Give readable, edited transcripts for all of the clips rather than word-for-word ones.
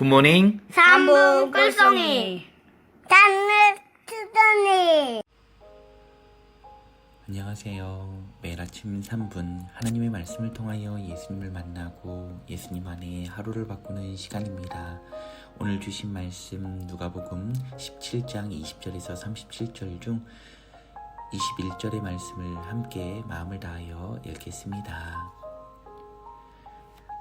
굿모닝. 3분 꿀송이 단을 투더니. 안녕하세요. 매일 아침 3분 하나님의 말씀을 통하여 예수님을 만나고 예수님 안에 하루를 바꾸는 시간입니다. 오늘 주신 말씀 누가복음 17장 20절에서 37절 중 21절의 말씀을 함께 마음을 다하여 읽겠습니다.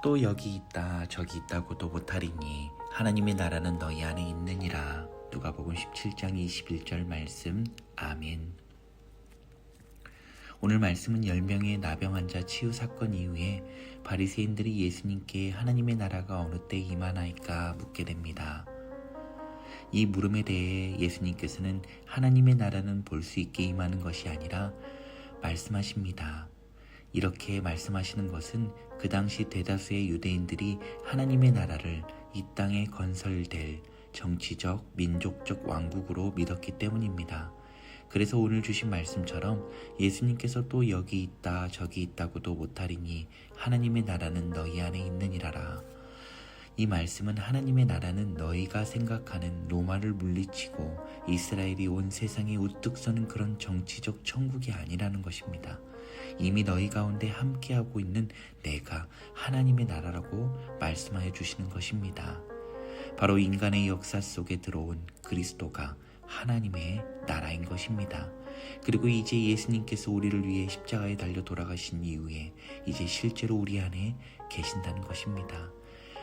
또 여기 있다 저기 있다고도 못하리니 하나님의 나라는 너희 안에 있느니라. 누가복음 17장 21절 말씀. 아멘. 오늘 말씀은 10명의 나병 환자 치유 사건 이후에 바리새인들이 예수님께 하나님의 나라가 어느 때 임하나이까 묻게 됩니다. 이 물음에 대해 예수님께서는 하나님의 나라는 볼 수 있게 임하는 것이 아니라 말씀하십니다. 이렇게 말씀하시는 것은 그 당시 대다수의 유대인들이 하나님의 나라를 이 땅에 건설될 정치적, 민족적 왕국으로 믿었기 때문입니다. 그래서 오늘 주신 말씀처럼 예수님께서 또 여기 있다 저기 있다고도 못하리니 하나님의 나라는 너희 안에 있느니라라. 이 말씀은 하나님의 나라는 너희가 생각하는 로마를 물리치고 이스라엘이 온 세상에 우뚝 서는 그런 정치적 천국이 아니라는 것입니다. 이미 너희 가운데 함께하고 있는 내가 하나님의 나라라고 말씀하여 주시는 것입니다. 바로 인간의 역사 속에 들어온 그리스도가 하나님의 나라인 것입니다. 그리고 이제 예수님께서 우리를 위해 십자가에 달려 돌아가신 이후에 이제 실제로 우리 안에 계신다는 것입니다.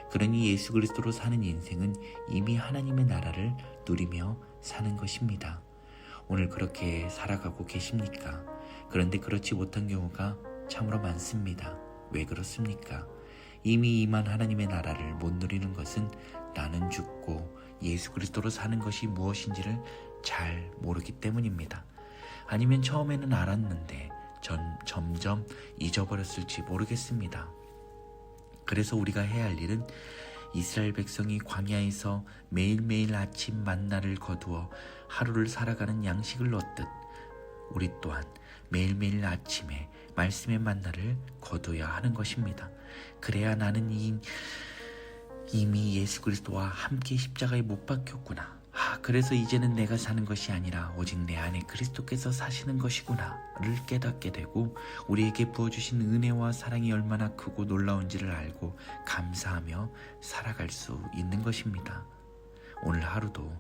그러니 예수 그리스도로 사는 인생은 이미 하나님의 나라를 누리며 사는 것입니다. 오늘 그렇게 살아가고 계십니까? 그런데 그렇지 못한 경우가 참으로 많습니다. 왜 그렇습니까? 이미 임한 하나님의 나라를 못 누리는 것은 나는 죽고 예수 그리스도로 사는 것이 무엇인지를 잘 모르기 때문입니다. 아니면 처음에는 알았는데 점점 잊어버렸을지 모르겠습니다. 그래서 우리가 해야 할 일은 이스라엘 백성이 광야에서 매일매일 아침 만나를 거두어 하루를 살아가는 양식을 얻듯 우리 또한 매일매일 아침에 말씀의 만나를 거두어야 하는 것입니다. 그래야 나는 이미 예수 그리스도와 함께 십자가에 못 박혔구나. 그래서 이제는 내가 사는 것이 아니라 오직 내 안에 그리스도께서 사시는 것이구나를 깨닫게 되고 우리에게 부어주신 은혜와 사랑이 얼마나 크고 놀라운지를 알고 감사하며 살아갈 수 있는 것입니다. 오늘 하루도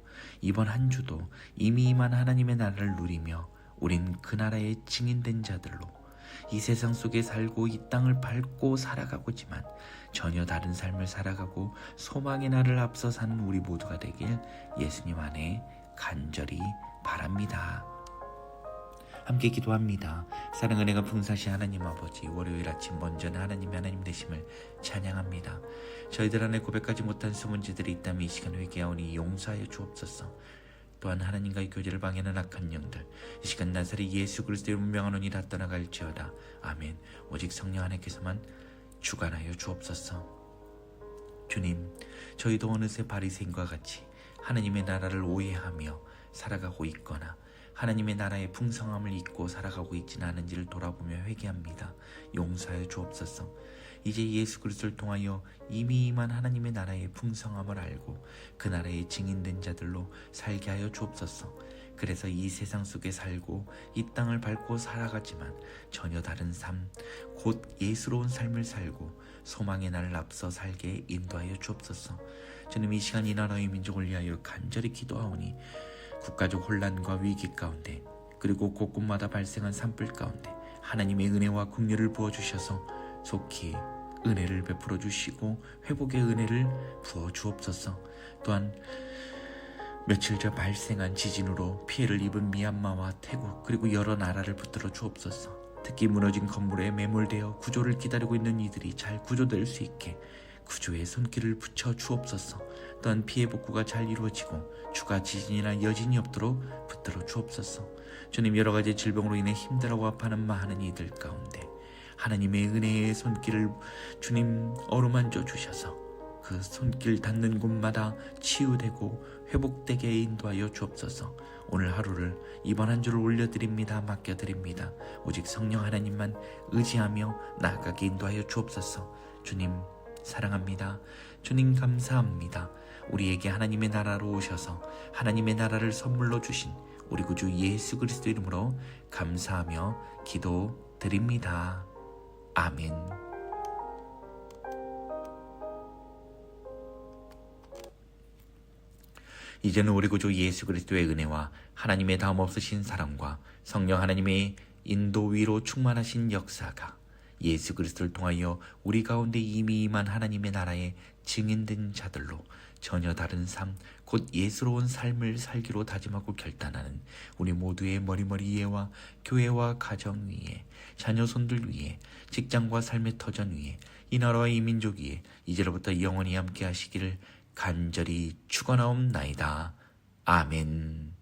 이번 한 주도 이미 임한 하나님의 나라를 누리며 우린 그 나라의 증인된 자들로 이 세상 속에 살고 이 땅을 밟고 살아가고지만 전혀 다른 삶을 살아가고 소망의 날을 앞서 사는 우리 모두가 되길 예수님 안에 간절히 바랍니다. 함께 기도합니다. 사랑 은혜가 풍성하신 하나님 아버지, 월요일 아침 먼저는 하나님 되심을 찬양합니다. 저희들 안에 고백하지 못한 수문제들이 있다면 이 시간 회개하오니 용서하여 주옵소서. 또한 하나님과의 교제를 방해하는 악한 영들 이 시간 나사렛 예수 그리스도의 운명하노니 다 떠나갈지어다. 아멘. 오직 성령 하나님께서만 주관하여 주옵소서. 주님, 저희도 어느새 바리새인과 같이 하나님의 나라를 오해하며 살아가고 있거나 하나님의 나라의 풍성함을 잊고 살아가고 있지는 않은지를 돌아보며 회개합니다. 용서하여 주옵소서. 이제 예수 그리스도를 통하여 이미 임한 하나님의 나라의 풍성함을 알고 그 나라의 증인된 자들로 살게 하여 주옵소서. 그래서 이 세상 속에 살고 이 땅을 밟고 살아가지만 전혀 다른 삶, 곧 예수로운 삶을 살고 소망의 날을 앞서 살게 인도하여 주옵소서. 주님, 이 시간 이 나라의 민족을 위하여 간절히 기도하오니 국가적 혼란과 위기 가운데 그리고 곳곳마다 발생한 산불 가운데 하나님의 은혜와 긍휼을 부어주셔서 속히 은혜를 베풀어 주시고 회복의 은혜를 부어 주옵소서. 또한 며칠 전 발생한 지진으로 피해를 입은 미얀마와 태국 그리고 여러 나라를 붙들어 주옵소서. 특히 무너진 건물에 매몰되어 구조를 기다리고 있는 이들이 잘 구조될 수 있게 구조의 손길을 붙여 주옵소서. 또한 피해 복구가 잘 이루어지고 추가 지진이나 여진이 없도록 붙들어 주옵소서. 주님, 여러 가지 질병으로 인해 힘들어하고 아파하는 많은 이들 가운데 하나님의 은혜의 손길을 주님 어루만져 주셔서 그 손길 닿는 곳마다 치유되고 회복되게 인도하여 주옵소서. 오늘 하루를 이번 한 주를 올려드립니다. 맡겨드립니다. 오직 성령 하나님만 의지하며 나아가게 인도하여 주옵소서. 주님, 사랑합니다. 주님 감사합니다. 우리에게 하나님의 나라로 오셔서 하나님의 나라를 선물로 주신 우리 구주 예수 그리스도 이름으로 감사하며 기도드립니다. 아멘. 이제는 우리 구주 예수 그리스도의 은혜와 하나님의 다음 없으신 사랑과 성령 하나님의 인도 위로 충만하신 역사가 예수 그리스도를 통하여 우리 가운데 이미 임한 하나님의 나라에 증인된 자들로 전혀 다른 삶, 곧 예수로운 삶을 살기로 다짐하고 결단하는 우리 모두의 머리머리 예와 교회와 가정 위에, 자녀 손들 위에, 직장과 삶의 터전 위에, 이 나라와 이 민족 위에 이제로부터 영원히 함께 하시기를 간절히 축원하옵나이다. 아멘.